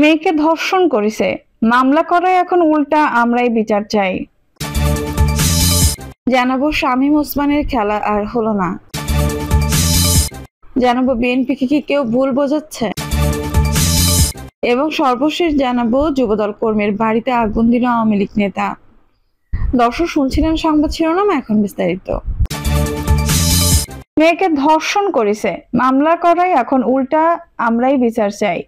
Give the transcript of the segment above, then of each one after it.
মেয়েকে ধর্ষণ করেছে, মামলা করায় এখন উল্টা আমরাই বিচার চাই। জানাবো শামীম ওসমানের খেলা আর হলো না। জানাবো বিএনপিকে কি কেউ ভুল বোঝাচ্ছে, এবং সর্বশেষ জানাবো যুবদল কর্মীর বাড়িতে আগুন দিল আওয়ামী লীগ নেতা। দর্শক শুনছিলেন সংবাদ শিরোনাম, এখন বিস্তারিত। মেয়েকে ধর্ষণ করেছে, মামলা করায় এখন উল্টা আমরাই বিচার চাই।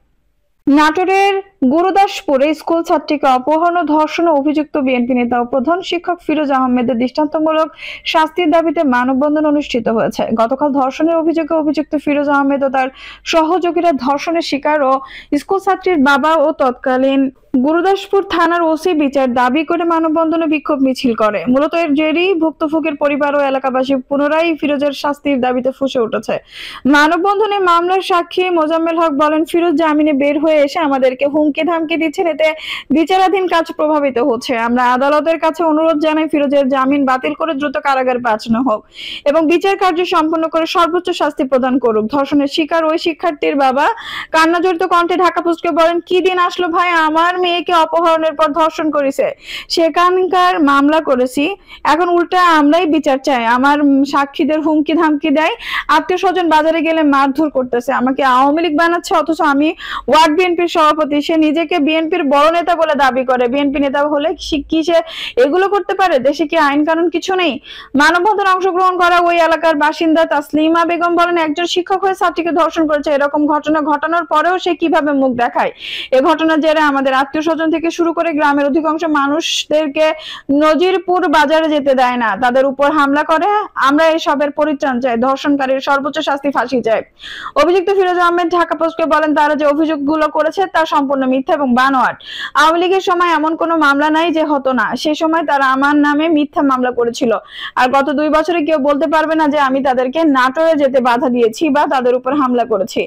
নাটোরের গুরুদাসপুরে স্কুল ছাত্রীকে অপহরণ ও ধর্ষণে অভিযুক্ত বিএনপি নেতা ও প্রধান শিক্ষক ফিরোজ আহমেদের দৃষ্টান্তমূলক শাস্তির দাবিতে মানববন্ধন অনুষ্ঠিত হয়েছে। গতকাল ধর্ষণের অভিযোগে অভিযুক্ত ফিরোজ আহমেদ ও তার সহযোগীরা ধর্ষণের শিকার ও স্কুল ছাত্রীর বাবা ও তৎকালীন গুরুদাসপুর থানার ওসি বিচার দাবি করে মানববন্ধনে বিক্ষোভ মিছিল করে। মূলত এর জেরেই ভুক্তভোগীর পরিবার ও এলাকাবাসী পুনরায় ফিরোজের শাস্তির দাবিতে ফুঁসে উঠেছে। মানববন্ধনে মামলার সাক্ষী মোজাম্মেল হক বলেন, ফিরোজ জামিনে বের হয়ে এসে আমাদেরকে হুমকি ধামকি দিচ্ছেন, এতে বিচারাধীন কাজ প্রভাবিত হচ্ছে। আমরা আদালতের কাছে অনুরোধ জানাই ফিরোজের জামিন বাতিল করে দ্রুত কারাগারে পাঠানো হোক এবং বিচার কার্য সম্পন্ন করে সর্বোচ্চ শাস্তি প্রদান করুক। ধর্ষণের শিকার ওই শিক্ষার্থীর বাবা কান্নাজড়িত কণ্ঠে ঢাকা পোস্টকে বলেন, কি দিন আসলো ভাই, আমার মেয়েকে অপহরণের পর ধর্ষণ করেছে, সেখানকার মামলা করেছি, এখন উল্টা আমরাই বিচার চাই। আমার সাক্ষীদের হুমকি ধামকি দেয়, আত্মীয় স্বজন বাজারে গেলে মারধর করতেছে, আমাকে আওয়ামী লীগ বানাচ্ছে, অথচ আমি ওয়ার্ড বিএনপির সভাপতি। সে নিজেকে বিএনপির বড় নেতা বলে দাবি করে, বিএনপি নেতা হলে কি সে এগুলো করতে পারে? দেশে কি আইন কানুন কিছু নেই? মানববন্ধনে অংশগ্রহণ করা ওই এলাকার বাসিন্দা তাসলিমা বেগম বলেন, একজন শিক্ষক হয়ে ছাত্রীকে ধর্ষণ করেছে, এরকম ঘটনা ঘটানোর পরেও সে কিভাবে মুখ দেখায়? এ ঘটনার জেরে আমাদের আত্মীয় স্বজন থেকে শুরু করে গ্রামের অধিকাংশ মানুষদেরকে নজিরপুর বাজারে যেতে দেয় না, তাদের উপর হামলা করে। আমরা এসবের পরিত্রাণ চাই, ধর্ষণকারীর সর্বোচ্চ শাস্তি ফাঁসি চাই। অভিযুক্ত ফিরোজ আহমেদ ঢাকা পোস্টকে বলেন, তারা যে অভিযোগগুলো করেছে তা সম্পূর্ণ মিথ্যা এবং বানোয়াট। আওয়ামী লীগের সময় এমন কোনো মামলা নাই যে হতো না, সে সময় তারা আমার নামে মিথ্যা মামলা করেছিল। আর গত 2 বছরে কেউ বলতে পারবে না যে আমি তাদেরকে নাটোরে যেতে বাধা দিয়েছি বা তাদের উপর হামলা করেছি,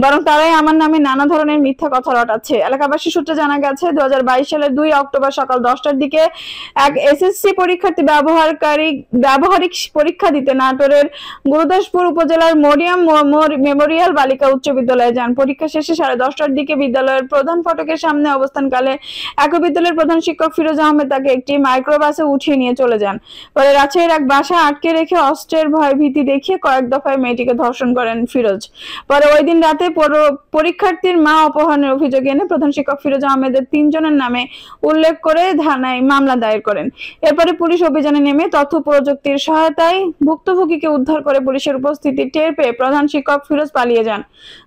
বরং তারাই আমার নামে নানা ধরনের মিথ্যা কথা রটাচ্ছে। এলাকাবাসী সূত্রে জানা গেছে, 2022 সালের 2 অক্টোবর সকাল 10টার দিকে এক এসএসসি পরীক্ষার্থী ব্যবহারিক পরীক্ষা দিতে নাটোরের গুরুদাসপুর উপজেলার মরিয়াম মেমোরিয়াল বালিকা উচ্চ বিদ্যালয়ে যান। পরীক্ষা শেষে 10:30টার দিকে বিদ্যালয়ের প্রধান ফটকের সামনে অবস্থানকালে একই বিদ্যালয়ের প্রধান শিক্ষক ফিরোজ আহমেদ তাকে একটি মাইক্রোবাসে উঠিয়ে নিয়ে চলে যান। পরে রাজশাহীর এক বাসায় আটকে রেখে অস্ত্রের ভয় ভীতি দেখিয়ে কয়েক দফায় মেয়েটিকে ধর্ষণ করেন ফিরোজ। পরে ওই দিন রাতে পরীক্ষার্থীর মা অপহরণের অভিযোগ এনে প্রধান শিক্ষক ফিরোজ আহমেদের 3 জনের নামে উল্লেখ করে থানায় মামলা দায়ের করেন। এরপরে পুলিশ অভিযানে নেমে তথ্য প্রযুক্তির সহায়তায় ভুক্তভোগীকে উদ্ধার করে পুলিশের উপস্থিতি টের পেয়ে প্রধান শিক্ষক ফিরোজ পালিয়ে যান।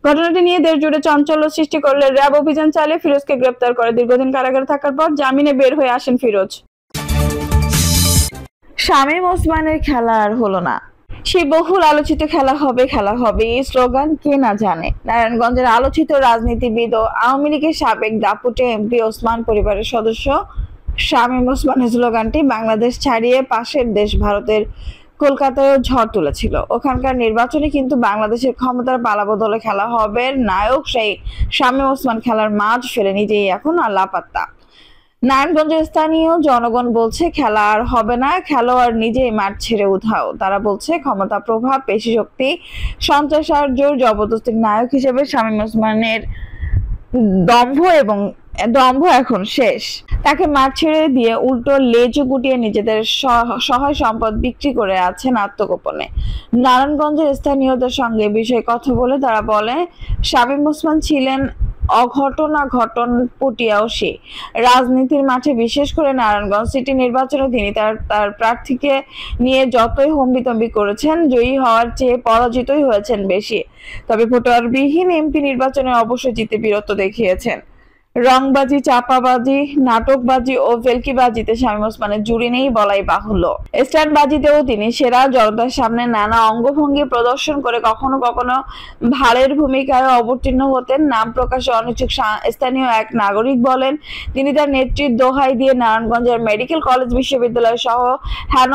ঘটনাটি নিয়ে দেশ জুড়ে চাঞ্চল্য সৃষ্টি করলে র্যাব অভিযান চালিয়ে ফিরোজকে গ্রেপ্তার করে। দীর্ঘদিন কারাগারে থাকার পর জামিনে বের হয়ে আসেন ফিরোজ। শামীম ওসমানের খেলা আর হলো না। সেই বহুল আলোচিত খেলা হবে এই স্লোগান কে না জানে। নারায়ণগঞ্জের আলোচিত রাজনীতিবিদ ও আওয়ামী লীগের সাবেক দাপুটে এমপি ওসমান পরিবারের সদস্য শামীম ওসমানের স্লোগানটি বাংলাদেশ ছাড়িয়ে পাশের দেশ ভারতের কলকাতায় ঝড় তুলেছিল। ওখানকার নির্বাচনে কিন্তু বাংলাদেশের ক্ষমতার পালাবদলে খেলা হবে নায়ক সেই শামীম ওসমান খেলার মাঠ ফেলে নিজেই এখন লাপাত্তা। নারায়ণগঞ্জের স্থানীয় জনগণ বলছে খেলা আর হবে না, খেলোয়াড় নিজেই মাঠ ছেড়ে উধাও। তারা বলছে ক্ষমতা, প্রভাব, পেশি শক্তি, সন্ত্রাস আর জোর জবরদস্তির নায়ক হিসেবে শামীম ওসমানের দম্ভ এখন শেষ। তাকে মাঠ ছেড়ে দিয়ে উল্টো লেজ গুটিয়ে নিজেদের সহায় সম্পদ বিক্রি করে আছেন আত্মগোপনে। নারায়ণগঞ্জের স্থানীয়দের সঙ্গে বিষয়ে কথা বলে তারা বলে, শামীম ওসমান ছিলেন ঘটন পটিয়াওসি। রাজনীতির মাঠে, বিশেষ করে নারায়ণগঞ্জ সিটি নির্বাচনে তিনি তার প্রার্থীকে নিয়ে যতই হম্বিতম্বি করেছেন, জয়ী হওয়ার চেয়ে পরাজিতই হয়েছেন বেশি। তবে ভোটারবিহীন এমপি নির্বাচনে অবশ্যই জিতে বীরত্ব দেখিয়েছেন। রংবাজি, চাপাবাজি, নাটকবাজি ও ভেলকিবাজিতে শামীম ওসমানের জুড়ি নেই বলাই বাহুল্য। স্ট্যান্ডবাজিতেও তিনি সেরা। জনতার সামনে নানা অঙ্গভঙ্গি প্রদর্শন করে কখনো কখনো ভাড়ের ভূমিকায় অবতীর্ণ হতেন। নাম প্রকাশে অনিচ্ছুক স্থানীয় এক নাগরিক বলেন, তিনি তার নেত্রীর দোহাই দিয়ে নারায়ণগঞ্জের মেডিকেল কলেজ বিশ্ববিদ্যালয় সহ হেন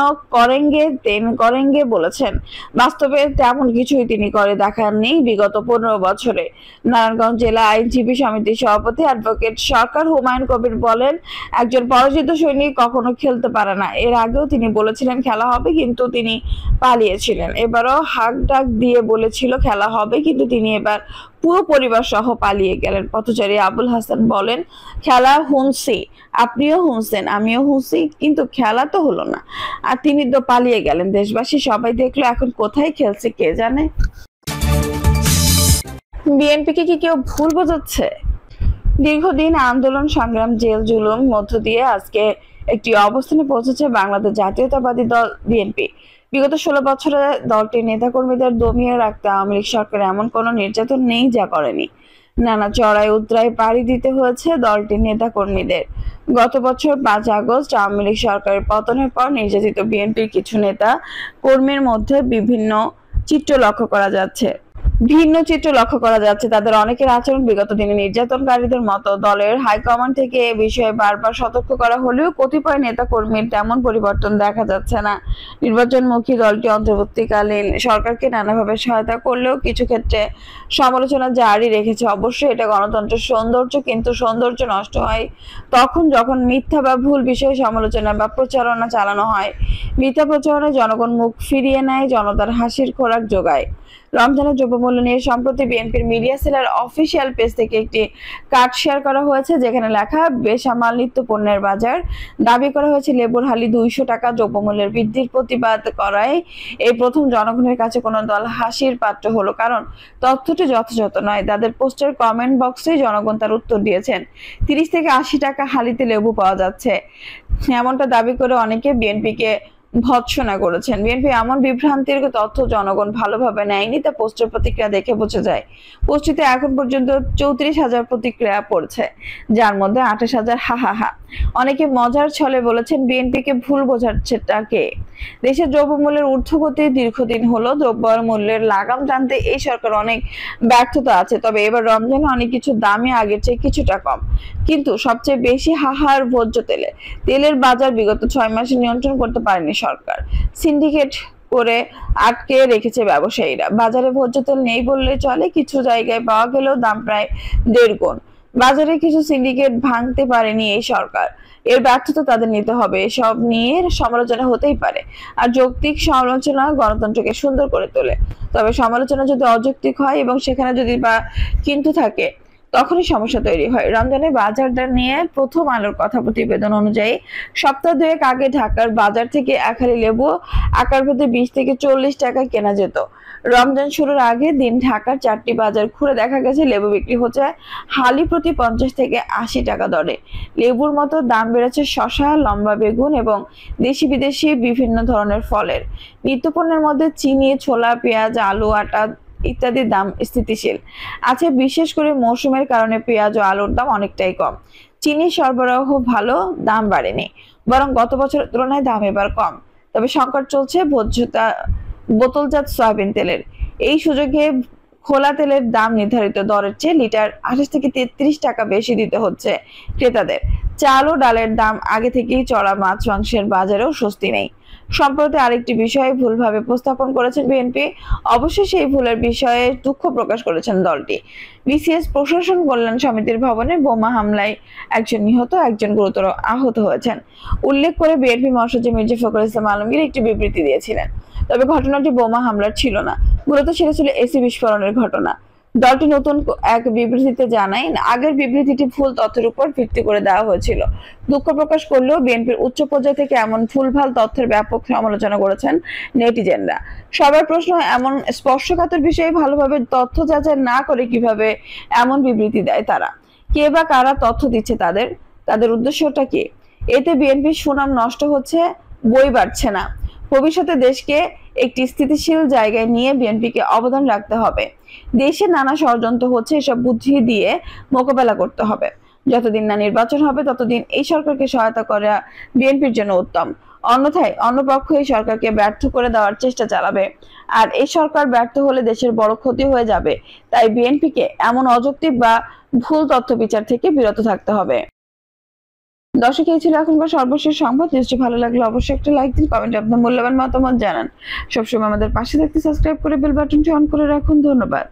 করেঙ্গে বলেছেন। বাস্তবে তেমন কিছুই তিনি করে দেখাননি বিগত 15 বছরে। নারায়ণগঞ্জ জেলা আইনজীবী সমিতির সভাপতি আর অ্যাডভোকেট সরকার হুমায়ুন কবির বলেন, একজন পরাজিত সৈনিক কখনো খেলতে পারে না। এর আগেও তিনি বলেছিলেন খেলা হবে, কিন্তু তিনি পালিয়েছিলেন। এবারও হাক ডাক দিয়ে বলেছিল খেলা হবে, কিন্তু তিনি এবার পুরো পরিবার সহ পালিয়ে গেলেন। পথচারী আবুল হাসান বলেন, খেলা হুনছি, আপনিও হুনছেন, আমিও হুনছি, কিন্তু খেলা তো হলো না, আর তিনি তো পালিয়ে গেলেন। দেশবাসী সবাই দেখলো, এখন কোথায় খেলছে কে জানে। বিএনপিকে কি কেউ ভুল বোঝাচ্ছে? দীর্ঘদিন আন্দোলন সংগ্রাম জেল জুলুম মধ্য দিয়ে আজকে একটি অবস্থানে পৌঁছেছে বাংলাদেশ জাতীয়তাবাদী দল বিএনপি। বিগত 16 বছরে দলটির নেতাকর্মীদের দমিয়ে রাখতে আওয়ামী লীগ সরকার এমন কোনো নির্যাতন নেই যা করেনি। নানা চড়াই উতরাই পাড়ি দিতে হয়েছে দলটির নেতাকর্মীদের। গত বছর 5 আগস্ট আওয়ামী লীগ সরকারের পতনের পর নির্যাতিত বিএনপির কিছু নেতা কর্মীর মধ্যে ভিন্ন চিত্র লক্ষ্য করা যাচ্ছে। তাদের অনেকের আচরণ বিগত দিনে নির্যাতনকারীদের মতো। দলের হাইকমান্ড থেকে এ বিষয়ে বারবার সতর্ক করা হলেও কতিপয় নেতা কর্মীর তেমন পরিবর্তন দেখা যাচ্ছে না। নির্বাচনমুখী দলটি অন্তর্বর্তীকালীন সরকারকে নানাভাবে সহায়তা করলেও কিছু ক্ষেত্রে সমালোচনা জারি রেখেছে। অবশ্যই এটা গণতন্ত্রের সৌন্দর্য, কিন্তু সৌন্দর্য নষ্ট হয় তখন যখন মিথ্যা বা ভুল বিষয়ে সমালোচনা বা প্রচারণা চালানো হয়। মিথ্যা প্রচারণায় জনগণ মুখ ফিরিয়ে নেয়, জনতার হাসির খোরাক যোগায়। রমজানের দ্রব্যমূল্য নিয়ে সম্প্রতি বিএনপির মিডিয়া সেলের অফিসিয়াল পেজ থেকে একটি কার্ড শেয়ার করা হয়েছে, যেখানে লেখা বেসামাল নিত্য পণ্যের বাজার। দাবি করা হয়েছে লেবুর হালি 200 টাকা। দ্রব্যমূল্যের বৃদ্ধির প্রতিবাদ করায় এই প্রথম জনগণের কাছে কোনো দল হাসির পাত্র হলো, কারণ তথ্যটি যথাযথ নয়। তাদের পোস্টের কমেন্ট বক্সে জনগণ তার উত্তর দিয়েছেন। 30 থেকে 80 টাকা হালিতে লেবু পাওয়া যাচ্ছে, এমনটা দাবি করে অনেকে বিএনপিকে ভৎসনা করেছেন। বিএনপি এমন বিভ্রান্তির তথ্য জনগণ ভালোভাবে নেয়নি, তা পোস্টের প্রতিক্রিয়া দেখে বোঝা যায়। পোস্টটিতে এখন পর্যন্ত 34,000 প্রতিক্রিয়া পড়ছে, যার মধ্যে 28,000 হাহাহা। অনেকে মজার ছলে বলেছেন, বিএনপিকে ভুল বোঝাচ্ছেটা কে? দেশের দ্রব্যমূল্যের ঊর্ধ্বগতি দীর্ঘদিন হলো। দ্রব্যমূল্যের লাগাম টানতে এই সরকার অনেক ব্যর্থতা আছে, তবে এবার রমজানে অনেক কিছু দামে আগের চেয়ে কিছুটা কম। কিন্তু সবচেয়ে বেশি হাহার ভোজ্য তেলের বাজার বিগত 6 মাসে নিয়ন্ত্রণ করতে পারেনি সরকার। সিন্ডিকেট করে আটকে রেখেছে ব্যবসায়ীরা। বাজারে ভোজ্য তেল নেই বললে চলে, কিছু জায়গায় পাওয়া গেলেও দাম প্রায় 1.5 গুণ। বাজারে কিছু সিন্ডিকেট ভাঙতে পারেনি এই সরকার, এর ব্যর্থতা তাদের নিতে হবে। এসব নিয়ে সমালোচনা হতেই পারে, আর যৌক্তিক সমালোচনা গণতন্ত্রকে সুন্দর করে তোলে। তবে সমালোচনা যদি অযৌক্তিক হয় এবং সেখানে যদি বা কিন্তু থাকে, তখনই সমস্যা তৈরি হয়। রমজানের বাজারটা নিয়ে প্রথম আলোর কথা প্রতিবেদন অনুযায়ী সপ্তাহ 2 আগে ঢাকার বাজার থেকে এক হালি লেবু আকার ভেদে 20 থেকে 40 টাকা কেনা যেত। রমজান শুরুর আগে দিন ঢাকার 4টি বাজার ঘুরে দেখা গেছে লেবু বিক্রি হচ্ছে হালি প্রতি 50 থেকে 80 টাকা দরে। লেবুর মতো দাম বেড়েছে শসা, লম্বা বেগুন এবং দেশি বিদেশি বিভিন্ন ধরনের ফলের। নিত্যপণ্যের মধ্যে চিনি, ছোলা, পেঁয়াজ, আলু, আটা ইত্যাদির দাম স্থিতিশীল আছে। বিশেষ করে মৌসুমের কারণে পেঁয়াজ ও আলুর দাম অনেকটাই কম। চিনি সরবরাহ ভালো, দাম বাড়েনি, বরং গত বছরের তুলনায় দাম এবার কম। তবে সংকট চলছে বোতলজাত সয়াবিন তেলের। এই সুযোগে খোলা তেলের দাম নির্ধারিত দরের চেয়ে লিটার 28 থেকে 33 টাকা বেশি দিতে হচ্ছে ক্রেতাদের। চাল ও ডালের দাম আগে থেকেই চড়া। মাছ মাংসের বাজারেও স্বস্তি নেই। সম্প্রতি আরেকটি বিষয়ে ভুলভাবে উপস্থাপন করেছেন বিএনপি। অবশ্যই সেই ভুলের বিষয়ে দুঃখ প্রকাশ করেছেন দলটি। বিসিএস প্রশাসন কল্যাণ সমিতির ভবনে বোমা হামলায় একজন নিহত, একজন গুরুতর আহত হয়েছেন উল্লেখ করে বিএনপি মহাসচিব মির্জা ফখরুল ইসলাম আলমগীর একটি বিবৃতি দিয়েছিলেন। তবে ঘটনাটি বোমা হামলার ছিল না, মূলত ছিল এসি বিস্ফোরণের ঘটনা। দলটি নতুন এক বিবৃতিতে জানায়, আগের বিবৃতিটি ভুল তথ্যের উপর ভিত্তি করে দেওয়া হয়েছিল। দুঃখ প্রকাশ করলেও বিএনপির উচ্চ পর্যায় থেকে এমন ভুলভাল তথ্যের ব্যাপক সমালোচনা করেছেন নেটিজেনরা। সবার প্রশ্ন, এমন স্পর্শকাতর বিষয়ে ভালোভাবে তথ্য যাচাই না করে কিভাবে এমন বিবৃতি দেয় তারা? কে বা কারা তথ্য দিচ্ছে, তাদের উদ্দেশ্যটা কি? এতে বিএনপির সুনাম নষ্ট হচ্ছে, বই বাড়ছে না। ভবিষ্যতে দেশকে একটি স্থিতিশীল জায়গায় নিয়ে বিএনপিকে অবদান রাখতে হবে। দেশে নানা ষড়যন্ত্র হচ্ছে, এসব বুদ্ধি দিয়ে মোকাবেলা করতে হবে। যতদিন না নির্বাচন হবে ততদিন এই সরকারকে সহায়তা করা বিএনপির জন্য উত্তম। অন্যথায় অন্য পক্ষ এই সরকারকে ব্যর্থ করে দেওয়ার চেষ্টা চালাবে, আর এই সরকার ব্যর্থ হলে দেশের বড় ক্ষতি হয়ে যাবে। তাই বিএনপিকে এমন অযৌক্তিক বা ভুল তথ্য বিচার থেকে বিরত থাকতে হবে। দর্শক, এই ছিল এখনকার সর্বশেষ সংবাদ। নিশ্চয়ই ভালো লাগলে অবশ্যই একটা লাইক দিন, কমেন্টে আপনার মূল্যবান মতামত জানান। সবসময় আমাদের পাশে থাকতে সাবস্ক্রাইব করে বেল বাটনটি অন করে রাখুন। ধন্যবাদ।